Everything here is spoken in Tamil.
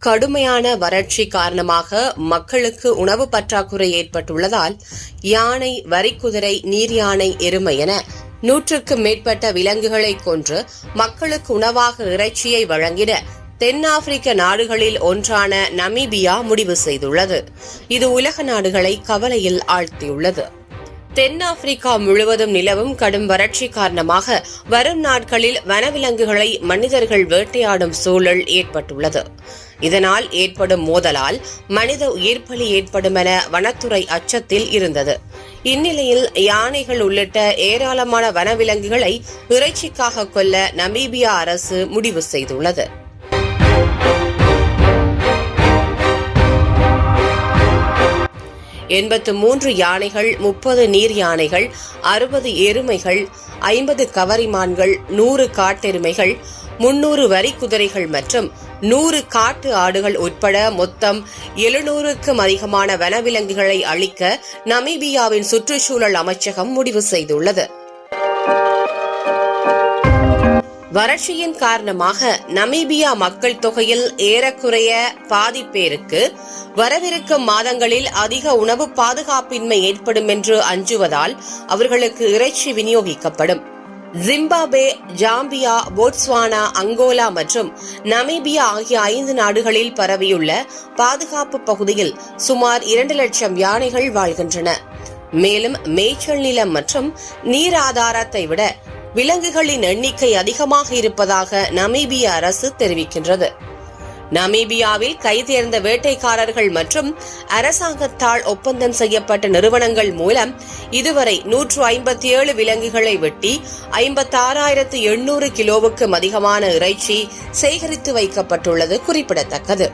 கடுமையான வறட்சி காரணமாக மக்களுக்கு உணவு பற்றாக்குறை ஏற்பட்டுள்ளதால் யானை, வரிக்குதிரை, நீர் யானை, எருமை என 100க்கும் மேற்பட்ட விலங்குகளை கொன்று மக்களுக்கு உணவாக இறைச்சியை வழங்கிட தென்னாப்பிரிக்க நாடுகளில் ஒன்றான நமீபியா முடிவு செய்துள்ளது. இது உலக நாடுகளை கவலையில் ஆழ்த்தியுள்ளது. தென்னாப்பிரிக்கா முழுவதும் நிலவும் கடும் வறட்சி காரணமாக வரும் நாட்களில் வனவிலங்குகளை மனிதர்கள் வேட்டையாடும் சூழல் ஏற்பட்டுள்ளது. இதனால் ஏற்படும் மோதலால் மனித உயிர்ப்பலி ஏற்படும் என வனத்துறை அச்சத்தில் இருந்தது. இந்நிலையில் யானைகள் உள்ளிட்ட ஏராளமான வனவிலங்குகளை இறைச்சிக்காக கொல்ல நமீபியா அரசு முடிவு செய்துள்ளது. $83 யானைகள், 30 நீர் யானைகள், 60 எருமைகள், 50 கவரிமான்கள், 100 காட்டெருமைகள், 300 வரிக்குதிரைகள் மற்றும் 100 காட்டு ஆடுகள் உட்பட மொத்தம் 700க்கும் அதிகமான வனவிலங்குகளை அழிக்க நமீபியாவின் சுற்றுச்சூழல் அமைச்சகம் முடிவு செய்துள்ளது. வறட்சியின் காரணமாக நமீபியா மக்கள் தொகையில் ஏறக்குறைய பாதி பேருக்கு வரவிருக்கும் மாதங்களில் அதிக உணவு பாதுகாப்பின்மை ஏற்படும் என்று அஞ்சுவதால் அவர்களுக்கு இறைச்சி விநியோகிக்கப்படும். ஜிம்பாப்வே, ஜாம்பியா, போட்ஸ்வானா, அங்கோலா மற்றும் நமீபியா ஆகிய 5 நாடுகளில் பரவியுள்ள பாதுகாப்பு பகுதியில் சுமார் 2 லட்சம் யானைகள் வாழ்கின்றன. மேலும் மேய்ச்சல் நிலம் மற்றும் நீர் ஆதாரத்தை விட விலங்குகளின் எண்ணிக்கை அதிகமாக இருப்பதாக நமீபிய அரசு தெரிவிக்கின்றது. நமீபியாவில் கைதேர்ந்த வேட்டைக்காரர்கள் மற்றும் அரசாங்கத்தால் ஒப்பந்தம் செய்யப்பட்ட நிறுவனங்கள் மூலம் இதுவரை 157 விலங்குகளை வெட்டி 56,800 கிலோவுக்கும் அதிகமான இறைச்சி சேகரித்து வைக்கப்பட்டுள்ளது குறிப்பிடத்தக்கது.